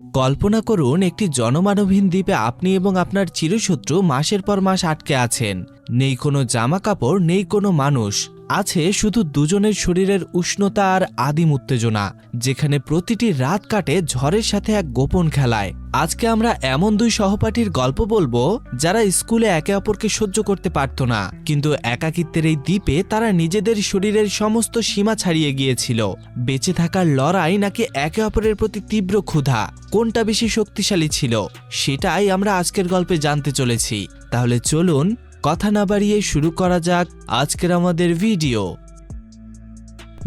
কল্পনা করুন একটি জনমানবহীন দ্বীপে আপনি এবং আপনার চিরশত্রু মাসের পর মাস আটকে আছেন। নেই কোনো জামা কাপড়, নেই কোনো মানুষ, আছে শুধু দুজনের শরীরের উষ্ণতা আর আদিম উত্তেজনা, যেখানে প্রতিটি রাত কাটে ঝড়ের সাথে এক গোপন খেলায়। আজকে আমরা এমন দুই সহপাঠীর গল্প বলবো যারা স্কুলে একে অপরকে সহ্য করতে পারত না, কিন্তু একাকিত্বের এই দ্বীপে তারা নিজেদের শরীরের সমস্ত সীমা ছাড়িয়ে গিয়েছিল। বেঁচে থাকার লড়াই নাকি একে অপরের প্রতি তীব্র ক্ষুধা, কোনটা বেশি শক্তিশালী ছিল সেটাই আমরা আজকের গল্পে জানতে চলেছি। তাহলে চলুন কথা না বাড়িয়ে শুরু করা যাক আজকের আমাদের ভিডিও।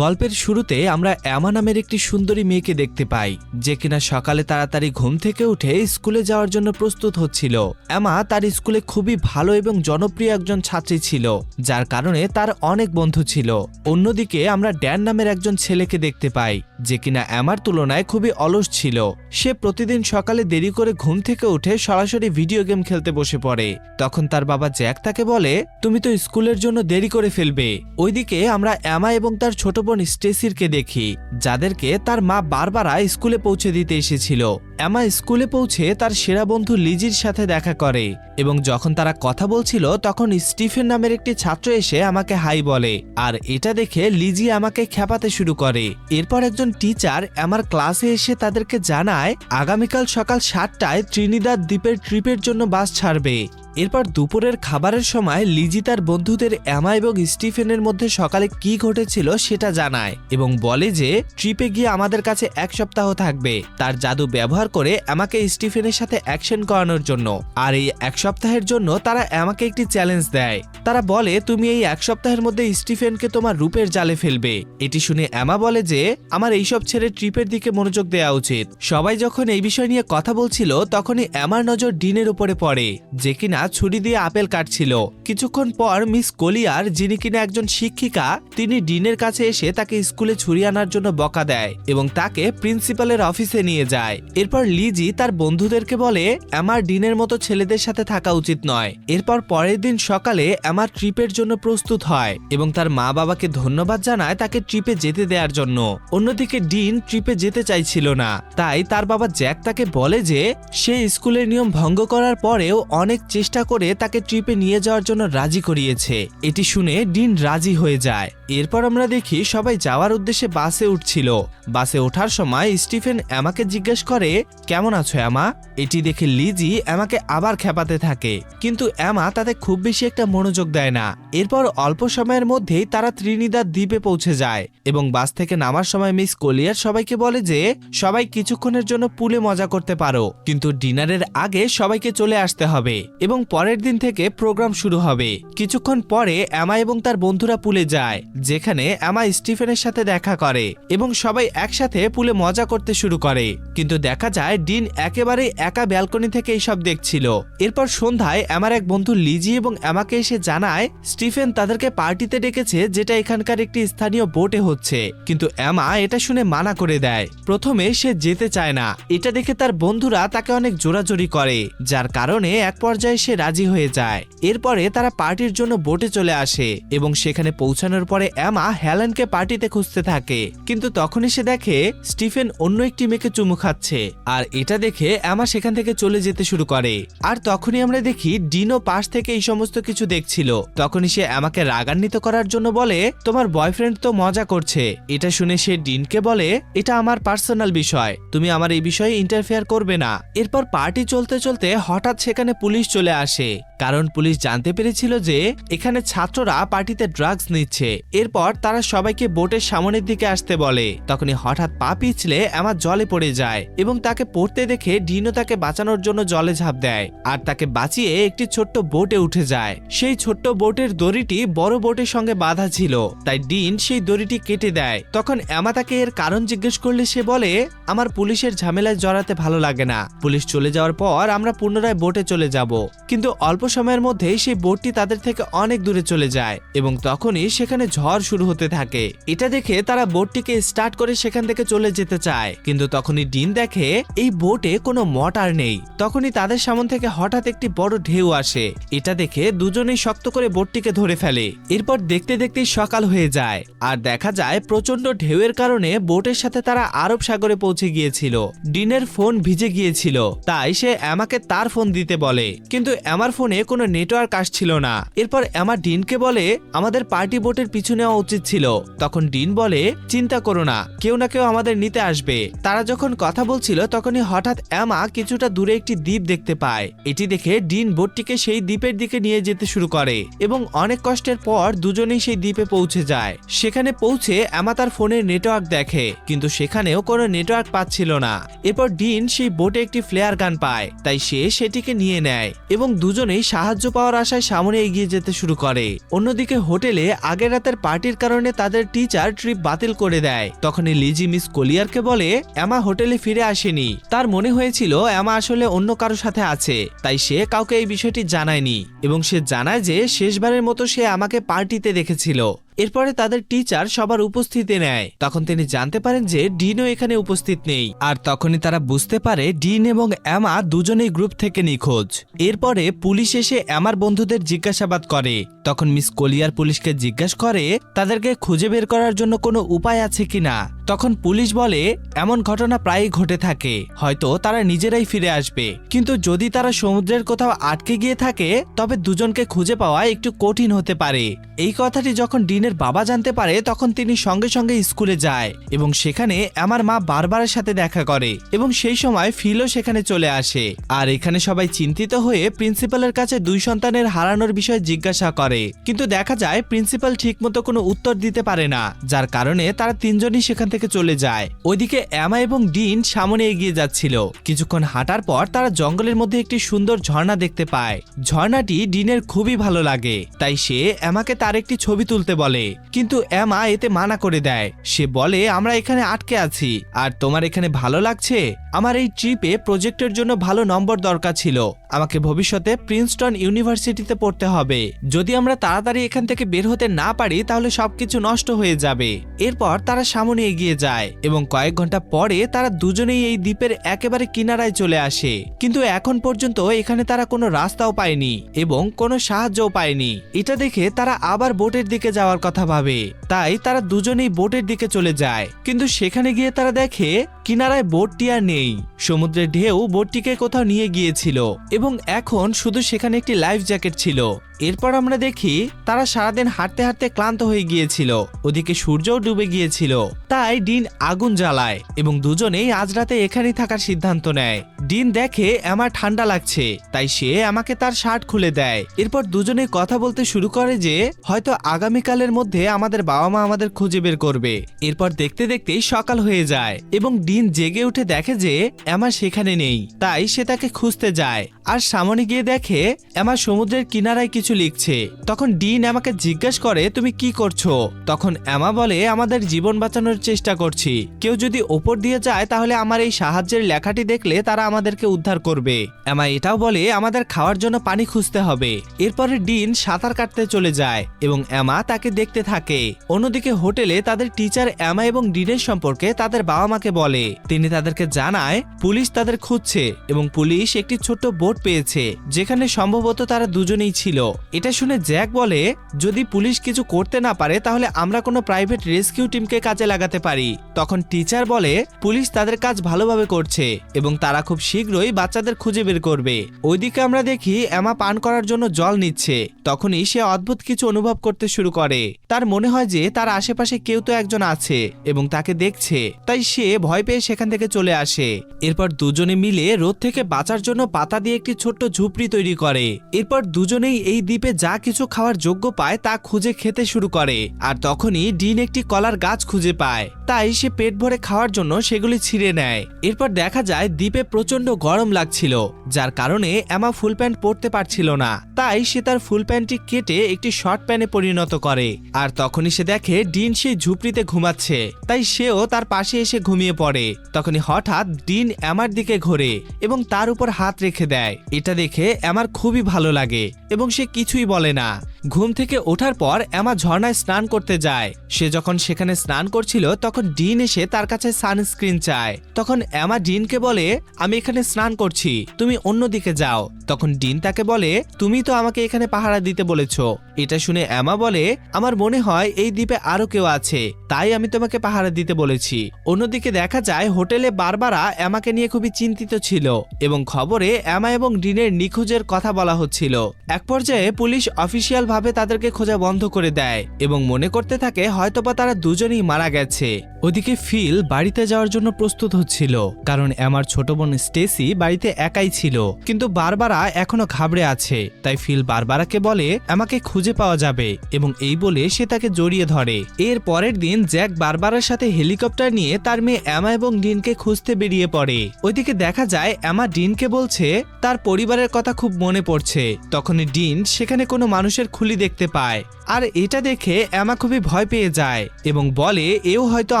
গল্পের শুরুতে আমরা এমা নামের একটি সুন্দরী মেয়েকে দেখতে পাই, যে কিনা সকালে তাড়াতাড়ি ঘুম থেকে উঠে স্কুলে যাওয়ার জন্য প্রস্তুত হচ্ছিল। এমা তার স্কুলে খুবই ভালো এবং জনপ্রিয় একজন ছাত্রী ছিল, যার কারণে তার অনেক বন্ধু ছিল। অন্যদিকে আমরা ড্যান নামের একজন ছেলেকে দেখতে পাই, যে কিনা এমার তুলনায় খুবই অলস ছিল। সে প্রতিদিন সকালে দেরি করে ঘুম থেকে উঠে সরাসরি ভিডিও গেম খেলতে বসে পড়ে। তখন তার বাবা জ্যাক তাকে বলে, তুমি তো স্কুলের জন্য দেরি করে ফেলবে। ওইদিকে আমরা এমা এবং তার ছোট বোন স্টেসিরকে দেখি, যাদেরকে তার মা বারবার স্কুলে পৌঁছে দিতে এসেছিল। এমা স্কুলে পৌঁছে তার সেরা বন্ধু লিজির সাথে দেখা করে, এবং যখন তারা কথা বলছিল তখন স্টিফেন নামের একটি ছাত্র এসে আমাকে হাই বলে, আর এটা দেখে লিজি আমাকে খেপাতে শুরু করে। এরপর একজন টিচার আমার ক্লাসে এসে তাদেরকে জানায় আগামীকাল সকাল 7টায় ত্রিনিদাদ দ্বীপের ট্রিপের জন্য বাস ছাড়বে। এরপর দুপুরের খাবারের সময় লিজি তার বন্ধুদের এমা এবং স্টিফেনের মধ্যে সকালে কি ঘটেছিল সেটা জানায়, এবং বলে যে ট্রিপে গিয়ে আমাদের কাছে 1 সপ্তাহ থাকবে তার জাদু ব্যবহার করে এমাকে স্টিফেনের সাথে অ্যাকশন করানোর জন্য। আর এই 1 সপ্তাহের জন্য তারা এমাকে একটি চ্যালেঞ্জ দেয়। তারা বলে, তুমি এই 1 সপ্তাহের মধ্যে স্টিফেনকে তোমার রূপের জালে ফেলবে। এটি শুনে এমা বলে যে আমার এইসব ছেড়ে ট্রিপের দিকে মনোযোগ দেওয়া উচিত। সবাই যখন এই বিষয় নিয়ে কথা বলছিল তখনই এমার নজর ডিনের উপরে পড়ে, যে কিনা ছুরি দিয়ে আপেল কাটছিল। কিছুক্ষণ পর মিস কলিয়ার, যিনি কিনা একজন শিক্ষিকা, তিনি ডিনের কাছে এসে তাকে স্কুলে ছুরি আনার জন্য বকা দেয় এবং তাকে প্রিন্সিপালের অফিসে নিয়ে যায়। এরপর লিজি তার বন্ধুদেরকে বলে এমার ডিনের মতো ছেলেদের সাথে থাকা উচিত নয়। এরপর পরের দিন সকালে এমার ট্রিপের জন্য প্রস্তুত হয় এবং তার মা বাবাকে ধন্যবাদ জানায় তাকে ট্রিপে যেতে দেওয়ার জন্য। অন্যদিকে ডিন ট্রিপে যেতে চাইছিল না, তাই তার বাবা জ্যাক তাকে বলে যে সে স্কুলের নিয়ম ভঙ্গ করার পরেও অনেক চেষ্টা করে তাকে ট্রিপে নিয়ে যাওয়ার জন্য রাজি করিয়েছে। এটি শুনে ডিন রাজি হয়ে যায়। এরপর আমরা দেখি সবাই যাওয়ার উদ্দেশ্যে বাসে উঠছিল। বাসে ওঠার সময় স্টিফেন এমাকে জিজ্ঞেস করে, কেমন আছো এমা? এটি দেখে লিজি এমাকে আবার খেপাতে থাকে, কিন্তু এমা তাতে খুব বেশি একটা মনোযোগ দেয় না। এরপর অল্প সময়ের মধ্যেই তারা ত্রিনিদাদ দ্বীপে পৌঁছে যায় এবং বাস থেকে নামার সময় মিস কলিয়ার সবাইকে বলে যে সবাই কিছুক্ষণের জন্য পুলে মজা করতে পারো, কিন্তু ডিনারের আগে সবাইকে চলে আসতে হবে এবং পরের দিন থেকে প্রোগ্রাম শুরু হবে। কিছুক্ষণ পরে এমা এবং তার বন্ধুরা পুলে যায়, যেখানে এমা স্টিফেনের সাথে দেখা করে এবং সবাই একসাথে পুলে মজা করতে শুরু করে। কিন্তু দেখা যায় ডিন একেবারে একা ব্যালকনি থেকে এইসব দেখছিল। এরপর সন্ধ্যায় এমার এক বন্ধু লিজি এবং এমাকে এসে জানায় স্টিফেন তাদেরকে পার্টিতে ডেকেছে, যেটা এখানকার একটি স্থানীয় বোটে হচ্ছে। কিন্তু এমা এটা শুনে মানা করে দেয়। প্রথমে সে যেতে চায় না। এটা দেখে তার বন্ধুরা তাকে অনেক জোরাজোরি করে, যার কারণে এক পর্যায়ে সে রাজি হয়ে যায়। এরপরে তারা পার্টির জন্য বোটে চলে আসে এবং সেখানে পৌঁছানোর পরে এমা হেলেনকে পার্টিতে খুঁজতে থাকে, কিন্তু তখনই সে দেখে স্টিফেন অন্য একটি মেয়েকে চুমু খাচ্ছে। আর এটা দেখে এমা সেখান থেকে চলে যেতে শুরু করে। আর তখনই আমরা দেখি ডিনও পাশ থেকে এই সমস্ত কিছু দেখছিল। তখনই সে এমাকে রাগান্বিত করার জন্য বলে, তোমার বয়ফ্রেন্ড তো মজা করছে। এটা শুনে সে ডিনকে বলে, এটা আমার পার্সোনাল বিষয়, তুমি আমার এই বিষয়ে ইন্টারফেয়ার করবে না। এরপর পার্টি চলতে চলতে হঠাৎ সেখানে পুলিশ চলে আসে, কারণ পুলিশ জানতে পেরেছিল যে এখানে ছাত্ররা পার্টিতে ড্রাগস নিচ্ছে। এরপর তারা সবাইকে বোটের সামনের দিকে আসতে বলে। তখনই হঠাৎ পা পিছলে এমা জলে পড়ে যায় এবং তাকে পড়তে দেখে ডিনও তাকে বাঁচানোর জন্য জলে ঝাঁপ দেয় আর তাকে বাঁচিয়ে একটি ছোট্ট বোটে উঠে যায়। সেই ছোট্ট বোটের দড়িটি বড় বোটের সঙ্গে বাঁধা ছিল, তাই ডিন সেই দড়িটি কেটে দেয়। তখন এমা তাকে এর কারণ জিজ্ঞেস করলে সে বলে, আমার পুলিশের ঝামেলায় জড়াতে ভালো লাগে না। পুলিশ চলে যাওয়ার পর আমরা পুনরায় বোটে চলে যাব। কিন্তু অল্প সময়ের মধ্যেই সেই বোটটি তাদের থেকে অনেক দূরে চলে যায় এবং তখনই সেখানে ঝড় শুরু হতে থাকে। এটা দেখে তারা বোটটিকে স্টার্ট করে সেখান থেকে চলে যেতে চায়, কিন্তু তখনই ডিন দেখে এই বোটে কোনো মোটর নেই। তখনই তাদের সামনে থেকে হঠাৎ একটি বড় ঢেউ আসে। এটা দেখে দুজনেই শক্ত শক্ত করে বোটটিকে ধরে ফেলে। এরপর দেখতে দেখতে সকাল হয়ে যায় আর দেখা যায় প্রচন্ড ঢেউয়ের কারণে বোটের সাথে তারা আরব সাগরে পৌঁছে গিয়েছিল। ডিনের ফোন ভিজে গিয়েছিল, তাই সে এমাকে তার ফোন দিতে বলে, কিন্তু এমার ফোনে কোনো নেটওয়ার্ক আসছিল না। এরপর এমা ডিনকে বলে আমাদের পার্টি বোটের পিছু নেওয়া উচিত ছিল। তখন ডিন বলে চিন্তা করো না, কেউ না কেউ আমাদের নিতে আসবে। তারা যখন কথা বলছিল তখনই হঠাৎ এমা কিছুটা দূরে একটি দ্বীপ দেখতে পায়। এটি দেখে ডিন বোটটিকে সেই দ্বীপের দিকে নিয়ে যেতে শুরু করে এবং অনেক কষ্টের পর দুজনেই সেই দ্বীপে পৌঁছে যায়। সেখানে পৌঁছে এমা তার ফোনের নেটওয়ার্ক দেখে, কিন্তু সেখানেও কোনো নেটওয়ার্ক পাচ্ছিল না। এরপর ডিন সেই বোটে একটি ফ্লেয়ার গান পায়, তাই সে সেটিকে নিয়ে নেয় এবং দুজনেই সাহায্য পাওয়ার আশায় সামনে এগিয়ে যেতে শুরু করে। অন্যদিকে হোটেলে আগের রাতের পার্টির কারণে তাদের টিচার ট্রিপ বাতিল করে দেয়। তখনই লিজি মিস কলিয়ারকে বলে এমা হোটেলে ফিরে আসেনি, তার মনে হয়েছিল এমা আসলে অন্য কারো সাথে আছে, তাই সে কাউকে এই বিষয়টি জানায়নি এবং সে জানায় যে শেষবারের মতো সে আমাকে পার্টিতে দেখেছিল। এরপরে তাদের টিচার সবার উপস্থিতি নেয়। তখন তিনি জানতে পারেন যে ডিনও এখানে উপস্থিত নেই, আর তখনই তারা বুঝতে পারে ডিন এবং এমা দুজনেই গ্রুপ থেকে নিখোঁজ। এরপরে পুলিশ এসে এমার বন্ধুদের জিজ্ঞাসাবাদ করে। তখন মিস কলিয়ার পুলিশকে জিজ্ঞাসা করে তাদেরকে খুঁজে বের করার জন্য কোনো উপায় আছে কিনা। তখন পুলিশ বলে এমন ঘটনা প্রায়ই ঘটে থাকে, হয়তো তারা নিজেরাই ফিরে আসবে, কিন্তু যদি তারা সমুদ্রের কোথাও আটকে গিয়ে থাকে তবে দুজনকে খুঁজে পাওয়া একটু কঠিন হতে পারে। এই কথাটি যখন ডিনের বাবা জানতে পারে তখন তিনি সঙ্গে সঙ্গে স্কুলে যায় এবং সেখানে আমার মা বারবারের সাথে দেখা করে এবং সেই সময় ফিলও সেখানে চলে আসে। আর এখানে সবাই চিন্তিত হয়ে প্রিন্সিপালের কাছে দুই সন্তানের হারানোর বিষয়ে জিজ্ঞাসা করে, কিন্তু দেখা যায় প্রিন্সিপাল ঠিকমতো কোনো উত্তর দিতে পারে না, যার কারণে তারা তিনজনই সেখান থেকে চলে যায়। ওইদিকে এমা এবং ডিন সামনে এগিয়ে যাচ্ছিল। কিছুক্ষণ হাঁটার পর তারা জঙ্গলের মধ্যে একটি সুন্দর ঝর্ণা দেখতে পায়। ঝর্ণাটি ডিনের খুবই ভালো লাগে, তাই সে এমাকে তার একটি ছবি তুলতে বলে, কিন্তু এমা এতে মানা করে দেয়। সে বলে আমরা এখানে আটকে আছি, আর তোমার এখানে ভালো লাগছে? আমার এই ট্রিপে প্রজেক্টের জন্য ভালো নম্বর দরকার ছিল, আমাকে ভবিষ্যতে প্রিন্সটন ইউনিভার্সিটিতে পড়তে হবে। যদি আমরা তাড়াতাড়ি এখান থেকে বের হতে না পারি তাহলে সবকিছু নষ্ট হয়ে যাবে। এরপর তারা সামনে এগিয়ে যায় এবং কয়েক ঘন্টা পরে তারা দুজনেই এই দ্বীপের একেবারে কিনারায় চলে আসে, কিন্তু এখন পর্যন্ত এখানে তারা কোনো রাস্তাও পায়নি এবং কোনো সাহায্যও পায়নি। এটা দেখে তারা আবার বোটের দিকে যাওয়ার কথা ভাবে, তাই তারা দুজনেই বোটের দিকে চলে যায়। কিন্তু সেখানে গিয়ে তারা দেখে কিনারায় বোটটি আর নেই। সমুদ্রের ঢেউ বোটটিকে কোথাও নিয়ে গিয়েছিল এবং এখন শুধু সেখানে একটি লাইফ জ্যাকেট ছিল। এরপর আমরা দেখি তারা সারাদিন হাঁটতে হাঁটতে ক্লান্ত হয়ে গিয়েছিল, ওদিকে সূর্যও ডুবে গিয়েছিল। তাই ডিন আগুন জ্বালায় এবং দুজনেই আজ রাতে এখানেই থাকার সিদ্ধান্ত নেয়। ডিন দেখে আমার ঠান্ডা লাগছে, তাই সে আমাকে তার শার্ট খুলে দেয়। এরপর দুজনেই কথা বলতে শুরু করে যে হয়তো আগামীকালের মধ্যে আমাদের বাবা মা আমাদের খুঁজে বের করবে। এরপর দেখতে দেখতেই সকাল হয়ে যায় এবং ডিন জেগে উঠে দেখে যে এমা সেখানে নেই, তাই সে তাকে খুঁজতে যায়। আর সামনে গিয়ে দেখে এমা সমুদ্রের কিনারায় কিছু লিখছে। তখন ডিন আমাকে জিজ্ঞাসা করে তুমি কি করছো? তখন এমা বলে আমাদের জীবন বাঁচানোর চেষ্টা করছি, কেউ যদি ওপর দিয়ে যায় তাহলে আমার এই সাহায্যের লেখাটি দেখলে তারা আমাদেরকে উদ্ধার করবে। এমা এটাও বলে আমাদের খাওয়ার জন্য পানি খুঁজতে হবে। এরপরে ডিন সাঁতার কাটতে চলে যায় এবং এমা তাকে দেখতে থাকে। অন্যদিকে হোটেলে তাদের টিচার এমা এবং ডিনের সম্পর্কে তাদের বাবা মাকে বলে। তিনি তাদেরকে জানায় পুলিশ তাদের খুঁজছে এবং পুলিশ একটি ছোট্ট বোট পেয়েছে যেখানে সম্ভবত তারা দুজনেই ছিল। এটা শুনে জ্যাক বলে যদি পুলিশ কিছু করতে না পারে তাহলে আমরা কোনো প্রাইভেট রেস্কিউ টিমকে কাজে লাগাতে পারি। তখন টিচার বলে পুলিশ তাদের কাজ ভালোভাবে করছে এবং তারা খুব শীঘ্রই বাচ্চাদের খুঁজে বের করবে। ওইদিকে আমরা দেখি এমা পান করার জন্য জল নিচ্ছে। তখনই সে অদ্ভুত কিছু অনুভব করতে শুরু করে। তার মনে হয় যে তার আশেপাশে কেউ তো একজন আছে এবং তাকে দেখছে, তাই সে ভয় পেয়ে সেখান থেকে চলে আসে। এরপর দুজনে মিলে রোদ থেকে বাঁচার জন্য পাতা দিয়ে একটি ছোট্ট ঝুপড়ি তৈরি করে। এরপর দুজনেই এই দ্বীপে যা কিছু খাওয়ার যোগ্য পায় তা খুঁজে খেতে শুরু করে। আর তখনই ডিন একটি কলার গাছ খুঁজে পায়, তাই সে পেট ভরে খাওয়ার জন্য সেগুলি ছিঁড়ে নেয়। এরপর দেখা যায় দ্বীপে প্রচন্ড গরম লাগছিল, যার কারণে এমা ফুল প্যান্ট পরতে পারছিল না, তাই সে তার ফুল প্যান্টটি কেটে একটি শর্ট প্যান্টে পরিণত করে। আর তখনই সে দেখে ডিন সেই ঝুপড়িতে ঘুমাচ্ছে, তাই সেও তার পাশে এসে ঘুমিয়ে পড়ে। তখনই হঠাৎ ডিন এমার দিকে ঘোরে এবং তার উপর হাত রেখে দেয়। এটা দেখে এমার খুবই ভালো লাগে এবং সে কিছুই বলে না। ঘুম থেকে ওঠার পর এমা ঝর্ণায় স্নান করতে যায়। সে যখন সেখানে স্নান করছিল তখন ডিন এসে তার কাছে সানস্ক্রিন চায়। তখন এমা ডিনকে বলে, আমি এখানে স্নান করছি, তুমি অন্যদিকে যাও। তখন ডিন তাকে বলে, তুমি তো আমাকে এখানে পাহারা দিতে বলেছ। এটা শুনে এমা বলে, আমার মনে হয় এই দ্বীপে আরো কেউ আছে, তাই আমি তোমাকে পাহারা দিতে বলেছি। অন্যদিকে দেখা যায় হোটেলে বারবারা এমাকে নিয়ে খুবই চিন্তিত ছিল এবং খবরে এমা এবং ডিনের নিখোঁজের কথা বলা হচ্ছিল। এক পর্যায়ে পুলিশ অফিসিয়াল ভাবে তাদেরকে খোঁজা বন্ধ করে দেয় এবং মনে করতে থাকে হয়তোবা তারা দুজনেই মারা গেছে। ওদিকে ফিল বাড়িতে যাওয়ার জন্য প্রস্তুত হচ্ছিল, কারণ এমার ছোট বোন স্টেসি বাড়িতে একাই ছিল, কিন্তু বারবারা এখনো ঘাবড়ে আছে। তাই ফিল বারবারাকে বলে এমাকে খুঁজে পাওয়া যাবে এবং এই বলে সে তাকে জড়িয়ে ধরে। এর পরের দিন জ্যাক বারবারার সাথে হেলিকপ্টার নিয়ে তার মেয়ে এমা এবং ডিনকে খুঁজতে বেরিয়ে পড়ে। ওইদিকে দেখা যায় এমা ডিনকে বলছে তার পরিবারের কথা খুব মনে পড়ছে। তখনই ডিন সেখানে কোনো মানুষের খুলি দেখতে পায়, আর এটা দেখে এমা খুবই ভয় পেয়ে যায় এবং বলে এও হয়তো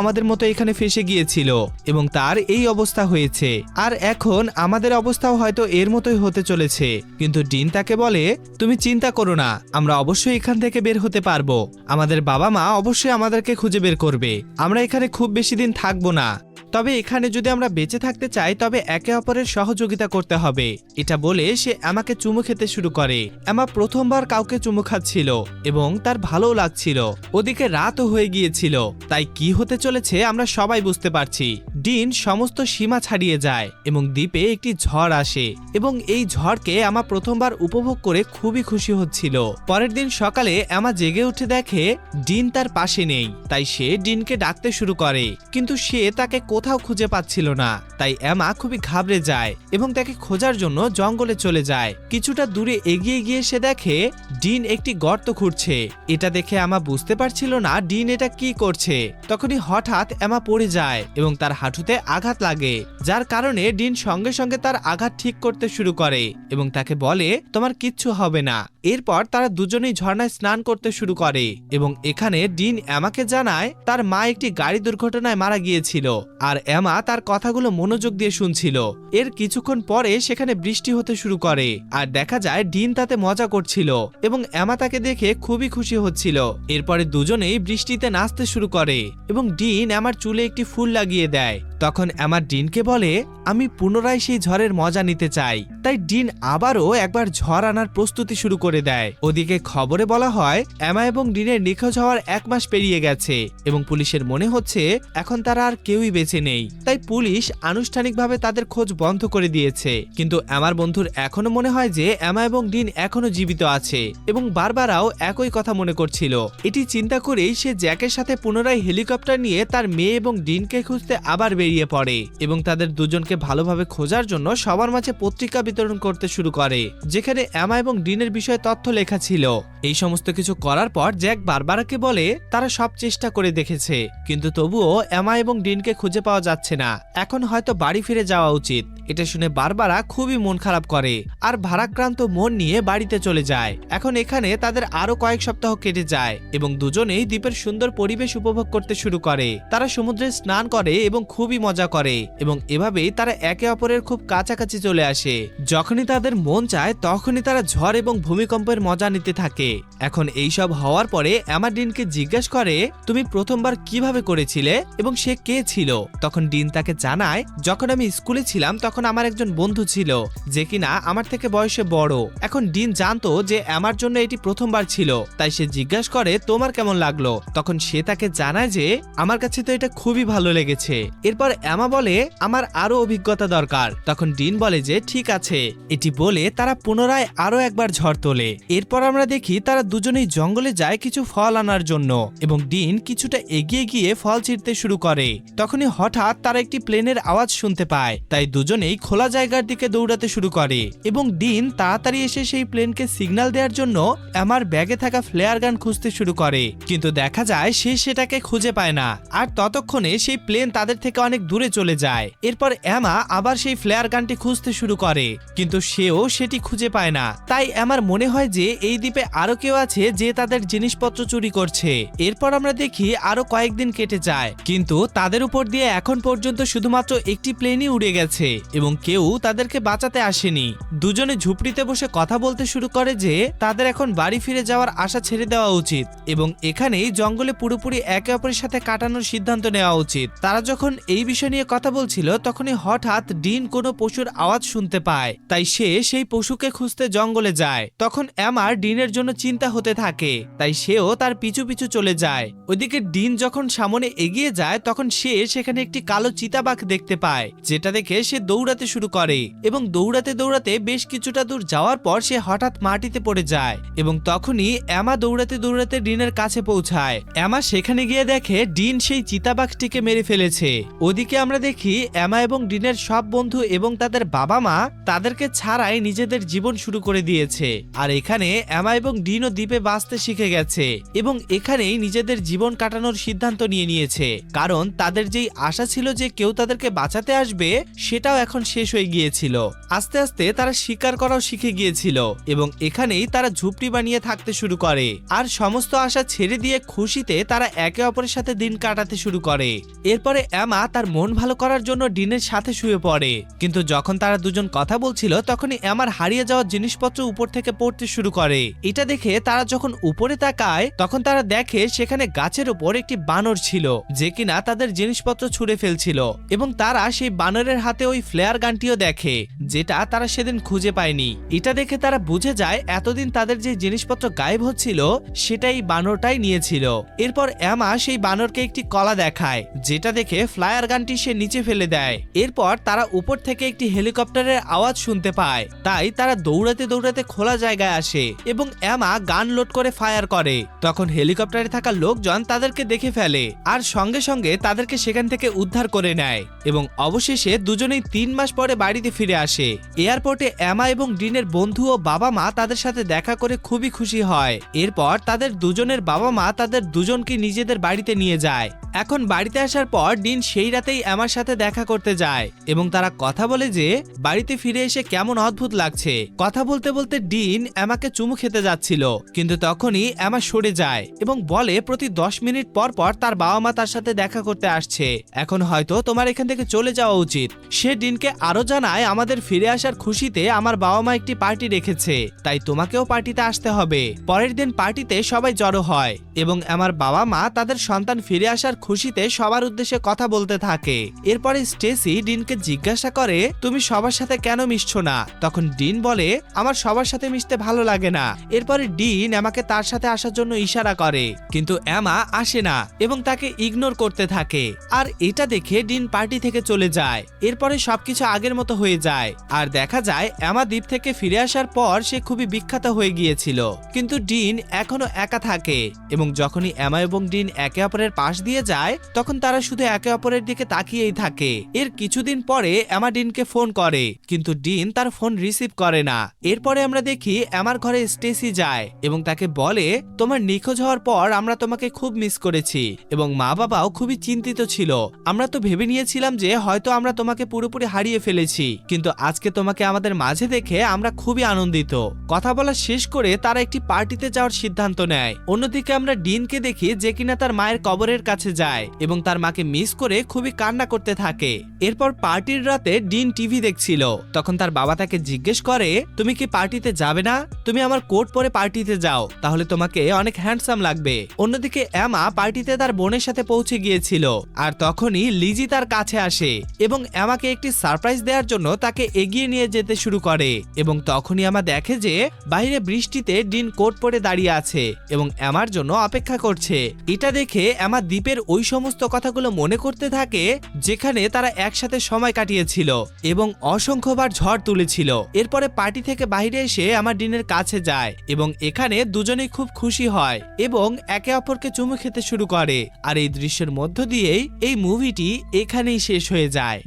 আমাদের মতো এখানে ফেসে গিয়েছিল এবং তার এই অবস্থা হয়েছে, আর এখন আমাদের অবস্থাও হয়তো এর মতোই হতে চলেছে। কিন্তু ডিন তাকে বলে, তুমি চিন্তা করো না, আমরা অবশ্যই এখান থেকে বের হতে পারবো। আমাদের বাবা মা অবশ্যই আমাদেরকে খুঁজে বের করবে। আমরা এখানে খুব বেশি দিন থাকবো না, তবে এখানে যদি আমরা বেঁচে থাকতে চাই তবে একে অপরের সহযোগিতা করতে হবে। এটা বলে সে আমাকে চুমু খেতে শুরু করে। এমা প্রথমবার কাউকে চুমু খাচ্ছিল এবং তার ভালোও লাগছিল। ওদিকে রাতও হয়ে গিয়েছিল, তাই কি হতে চলেছে আমরা সবাই বুঝতে পারছি। ডিন সমস্ত সীমা ছাড়িয়ে যায় এবং দ্বীপে একটি ঝড় আসে এবং এই ঝড়কে এমা প্রথমবার উপভোগ করে খুবই খুশি হচ্ছিল। পরের দিন সকালে এমা জেগে উঠে দেখে ডিন তার পাশে নেই, তাই সে ডিনকে ডাকতে শুরু করে, কিন্তু সে তাকে কোথাও খুঁজে পাচ্ছিল না। তাই এমা খুবই ঘাবড়ে যায় এবং তাকে খোঁজার জন্য জঙ্গলে চলে যায়। কিছুটা দূরে এগিয়ে গিয়ে সে দেখে ডিন একটি গর্ত খুঁড়ছে। এটা দেখে এমা বুঝতে পারছিল না ডিন এটা কি করছে। তখনই হঠাৎ এমা পড়ে যায় এবং তার হাঁটুতে আঘাত লাগে, যার কারণে ডিন সঙ্গে সঙ্গে তার আঘাত ঠিক করতে শুরু করে এবং তাকে বলে তোমার কিচ্ছু হবে না। এরপর তারা দুজনেই ঝর্ণায় স্নান করতে শুরু করে এবং এখানে ডিন এমাকে জানায় তার মা একটি গাড়ি দুর্ঘটনায় মারা গিয়েছিল, আর এমা তার কথাগুলো মনোযোগ দিয়ে শুনছিল। এর কিছুক্ষণ পরে সেখানে বৃষ্টি হতে শুরু করে আর দেখা যায় ডিন তাতে মজা করছিল এবং এমা তাকে দেখে খুবই খুশি হচ্ছিল। এরপরে দুজনেই বৃষ্টিতে নাচতে শুরু করে এবং ডিন এমার চুলে একটি ফুল লাগিয়ে দেয়। তখন এমা ডিনকে বলে আমি পুনরায় সেই ঝড়ের মজা নিতে চাই। তাই ডিন আবারও একবার ঝড় আনার প্রস্তুতি শুরু করে দেয়। ওদিকে খবরে বলা হয় এমা এবং ডিনের নিখোঁজ হওয়ার 1 মাস পেরিয়ে গেছে এবং পুলিশের মনে হচ্ছে এখন তারা আর কেউই বেঁচে নেই। তাই পুলিশ আনুষ্ঠানিকভাবে তাদের খোঁজ বন্ধ করে দিয়েছে। কিন্তু এমার বন্ধুর এখনো মনে হয় যে এমা এবং ডিন এখনো জীবিত আছে এবং বারবারাও একই কথা মনে করছিল। এটি চিন্তা করেই সে জ্যাকের সাথে পুনরায় হেলিকপ্টার নিয়ে তার মেয়ে এবং ডিনকে খুঁজতে আবার বেরিয়ে পড়ে এবং তাদের দুজনকে ভালোভাবে খোঁজার জন্য সবার মাঝে পত্রিকা বিতরণ করতে শুরু করে, যেখানে এমা এবং ডিনের বিষয়ে তথ্য লেখা ছিল। এই সমস্ত কিছু করার পর জ্যাক বারবারাকে বলে তারা সব চেষ্টা করে দেখেছে, কিন্তু তবুও এমা এবং ডিনকে খুঁজে পাওয়া যাচ্ছে না। এখন হয়তো বাড়ি ফিরে যাওয়া উচিত। এটা শুনে বারবারা খুবই মন খারাপ করে আর ভারাক্রান্ত মন নিয়ে বাড়িতে চলে যায়। এখন এখানে তাদের আরো কয়েক সপ্তাহ কেটে যায় এবং দুজনেই দ্বীপের সুন্দর পরিবেশ উপভোগ করতে শুরু করে। তারা সমুদ্রে স্নান করে এবং খুবই মজা করে এবং এভাবেই তারা একে অপরের খুব কাছাকাছি চলে আসে। যখনই তাদের মন চায় তখনই তারা ঝড় এবং ভূমিকম্পের মজা নিতে থাকে। এখন এইসব হওয়ার পরে এমা ডিনকে জিজ্ঞেস করে তুমি প্রথমবার কিভাবে করেছিলে এবং সে কে ছিল। তখন ডিন তাকে জানায় যখন আমি স্কুলে ছিলাম তখন আমার একজন বন্ধু ছিল যে কিনা আমার থেকে বয়সে বড়। এখন ডিন জানতো যে এমার জন্য এটি প্রথমবার ছিল, তাই সে জিজ্ঞাসা করে তোমার কেমন লাগলো। তখন সে তাকে জানায় যে আমার কাছে তো এটা খুবই ভালো লেগেছে। এরপর এমা বলে আমার আরো অভিজ্ঞতা দরকার। তখন ডিন বলে যে ঠিক আছে। এটি বলে তারা পুনরায় আরো একবার ঝড় তোলে। এরপর আমরা দেখি তারা দুজনেই জঙ্গলে যায় কিছু ফল আনার জন্য এবং ডিন কিছুটা এগিয়ে গিয়ে ফল ছিঁড়তে শুরু করে। তখনই হঠাৎ তারা একটি প্লেনের আওয়াজ শুনতে পায়, তাই দুজনেই খোলা জায়গার দিকে দৌড়াতে শুরু করে এবং ডিন তাড়াতাড়ি এসে সেই প্লেনকে সিগন্যাল দেওয়ার জন্য এমার ব্যাগে থাকা ফ্লেয়ার গান খুঁজতে শুরু করে, কিন্তু দেখা যায় সে সেটাকে খুঁজে পায় না। আর ততক্ষণে সেই প্লেন তাদের থেকে অনেক দূরে চলে যায়। এরপর এমা আবার সেই ফ্লেয়ার গানটি খুঁজতে শুরু করে, কিন্তু সেও সেটি খুঁজে পায় না। তাই এমার মনে হয় যে এই দ্বীপে আরো কেউ আছে যে তাদের জিনিসপত্র চুরি করছে। এরপর আমরা দেখি আরো কয়েকদিন কেটে যায়, কিন্তু তাদের উপর দিয়ে এখন পর্যন্ত শুধুমাত্র একটি প্লেনই উড়ে গেছে এবং কেউ তাদেরকে বাঁচাতে আসেনি। দুজনে ঝুপড়িতে বসে কথা বলতে শুরু করে যে তাদের এখন বাড়ি ফিরে যাওয়ার আশা ছেড়ে দেওয়া উচিত এবং এখানেই জঙ্গলে পুরোপুরি একে অপরের সাথে কাটানোর সিদ্ধান্ত নেওয়া উচিত। তারা যখন এই বিষয় নিয়ে কথা বলছিল তখনই হঠাৎ ডিন কোনো পশুর আওয়াজ শুনতে পায়, তাই সে সেই পশুকে খুঁজতে জঙ্গলে যায়। তখন এমার ডিনের জন্য চিন্তা হতে থাকে, তাই সেও তার পিছু পিছু চলে যায়। ওইদিকে ডিন যখন সামনে এগিয়ে যায় তখন সে সেখানে একটি কালো চিতাবাঘ দেখতে পায়, যেটা দেখে সে দৌড়াতে শুরু করে এবং দৌড়াতে দৌড়াতে বেশ কিছুটা দূর যাওয়ার পর সে হঠাৎ মাটিতে পড়ে যায় এবং তখনই এমা দৌড়াতে দৌড়াতে ডিনের কাছে পৌঁছায়। এমা সেখানে গিয়ে দেখে ডিন সেই চিতাবাঘটিকে মেরে ফেলেছে। ওদিকে আমরা দেখি এমা এবং ডিনের সব বন্ধু এবং তাদের বাবা মা তাদেরকে ছাড়াই নিজেদের জীবন শুরু করে দিয়েছে। আর এখানে এমা এবং ডিনও দ্বীপে বাঁচতে শিখে গেছে এবং এখানেই নিজেদের জীবন কাটানোর সিদ্ধান্ত নিয়ে নিয়েছে, কারণ তাদের যেই আশা ছিল যে কেউ তাদেরকে বাঁচাতে আসবে সেটাও এখন শেষ হয়ে গিয়েছিল। আস্তে আস্তে তারা শিকার করাও শিখে গিয়েছিল এবং এখানেই তারা ঝুপড়ি বানিয়ে থাকতে শুরু করে আর সমস্ত আশা ছেড়ে দিয়ে খুশিতে তারা একে অপরের সাথে দিন কাটাতে শুরু করে। এরপরে এমা তার মন ভালো করার জন্য ডিনের সাথে শুয়ে পড়ে, কিন্তু যখন তারা দুজন কথা বলছিল তখনই এমার হারিয়ে যাওয়া জিনিসপত্র উপর থেকে পড়তে শুরু করে। এটা দেখে তারা যখন উপরে তাকায় তখন তারা দেখে সেখানে গাছের উপর একটি বানর ছিল যে কিনা তাদের জিনিসপত্র ছুঁড়ে ফেলছিল এবং তারা সেই বানরের হাতে ওই ফ্লেয়ার গানটিও দেখে যেটা তারা সেদিন খুঁজে পায়নি। এটা দেখে তারা বুঝে যায় এতদিন তাদের যে জিনিসপত্র গায়েব হচ্ছিল সেটাই বানরটাই নিয়েছিল। এরপর এমা সেই বানরকে একটি কলা দেখায়, যেটা দেখে ফ্লায়ার গানটি সে নিচে ফেলে দেয়। এরপর তারা উপর থেকে একটি হেলিকপ্টারের আওয়াজ শুনতে পায়, তাই তারা দৌড়াতে দৌড়াতে খোলা জায়গায় আসে এবং এমা গান লোড করে ফায়ার করে। তখন হেলিকপ্টারে থাকা লোকজন তাদেরকে দেখে ফেলে আর সঙ্গে সঙ্গে তাদেরকে সেখান থেকে উদ্ধার করে নেয় এবং অবশেষে দুজনেই 3 মাস পরে বাড়িতে ফিরে আসে। এয়ারপোর্টে এমা এবং ডিনের বন্ধু ও বাবা মা তাদের সাথে দেখা করে খুবই খুশি হয়। এরপর তাদের দুজনের বাবা মা তাদের দুজনকে নিজেদের বাড়িতে নিয়ে যায়। এখন বাড়িতে আসার পর ডিন সেই রাতেই এমার সাথে দেখা করতে যায় এবং তারা কথা বলে যে বাড়িতে ফিরে এসে কেমন অদ্ভুত লাগছে। কথা বলতে বলতে ডিন এমাকে চুমু খেতে যাচ্ছিল, কিন্তু তখনই এমা সরে যায় এবং বলে প্রতি 10 মিনিট পর পর তার বাবা মা তার সাথে দেখা করতে আসছে, এখন হয়তো তোমার এখান থেকে চলে যাওয়া উচিত। সে ডিনকে আরো জানায় আমাদের ফিরে আসার খুশিতে আমার বাবা মা একটি পার্টি রেখেছে, তাই তোমাকেও পার্টিতে আসতে হবে। পরের দিন পার্টিতে সবাই জড়ো হয় এবং আমার বাবা মা তাদের সন্তান ফিরে আসার খুশিতে সবার উদ্দেশ্যে কথা বলতে থাকে। এরপরে স্টেসি ডিনকে জিজ্ঞাসা করে তুমি সবার সাথে কেন মিশছো না? তখন ডিন বলে আমার সবার সাথে মিশতে ভালো লাগে না। এরপরে ডিন এমাকে তার সাথে আসার জন্য ইশারা করে, কিন্তু এমা আসে না এবং তাকে ইগনোর করতে থাকে। আর এটা দেখে ডিন পার্টি থেকে চলে যায়। এরপরে সবকিছু আগের মতো হয়ে যায় আর দেখা যায় এমা দ্বীপ থেকে ফিরে আসার পর সে খুবই বিখ্যাত হয়ে গিয়েছিল, কিন্তু ডিন এখনো একা থাকে এবং যখনই এমা এবং ডিন একে অপরের পাশ দিয়ে যায় তখন তারা শুধু একে অপরের দিকে তাকিয়েই থাকে। এর কিছুদিন পরে এমা ডিনকে ফোন করে, কিন্তু ডিন তার ফোন রিসিভ করে না। এরপরে আমরা দেখি এমার ঘরে স্টেসি যায় এবং তাকে বলে তোমার নিখোঁজ হওয়ার পর আমরা তোমাকে খুব মিস করেছি এবং মা বাবাও খুবই চিন্তিত ছিল। আমরা তো ভেবে নিয়েছিলাম যে হয়তো আমরা তোমাকে পুরোপুরি হারিয়ে ফেলেছি, কিন্তু আজকে তোমাকে আমাদের মাঝে দেখে আমরা খুবই আনন্দিত। কথা বলা শেষ করে তারা একটি পার্টিতে যাওয়ার সিদ্ধান্ত নেয়। অন্যদিকে আমরা ডিনকে দেখি যে কিনা তার মায়ের কবরের কাছে যায় এবং তার মাকে মিস করে খুবই কান্না করতে থাকে। এরপর পার্টির রাতে ডিন টিভি দেখছিল, তখন তার বাবা তাকে জিজ্ঞেস করে তুমি কি পার্টিতে যাবে না? তুমি আমার কোট পরে পার্টিতে যাও, তাহলে তোমাকে অনেক হ্যান্ডসাম লাগবে। অন্যদিকে এমা পার্টিতে তার বোনের সাথে পৌঁছে গিয়েছিল আর তখনই লিজি তার কাছে আসে এবং এমাকে একটি সারপ্রাইজ দেওয়ার জন্য তাকে এগিয়ে নিয়ে যেতে শুরু করে এবং তখনই এমা দেখে যে বাইরে বৃষ্টিতে ডিন কোট পরে দাঁড়িয়ে আছে এবং এমার জন্য অপেক্ষা করছে। এটা দেখে এমা দ্বীপের ওই সমস্ত কথাগুলো মনে করতে থাকে যেখানে তারা একসাথে সময় কাটিয়েছিল এবং অসংখ্যবার ঝড় তুলেছিল। এরপরে পার্টি থেকে বাইরে এসে আমার ডিনের কাছে যায় এবং এখানে দুজনেই খুব খুশি হয় এবং একে অপরকে চুমু খেতে শুরু করে। আর এই দৃশ্যের মধ্য দিয়েই এই মুভিটি এখানেই শেষ হয়ে যায়।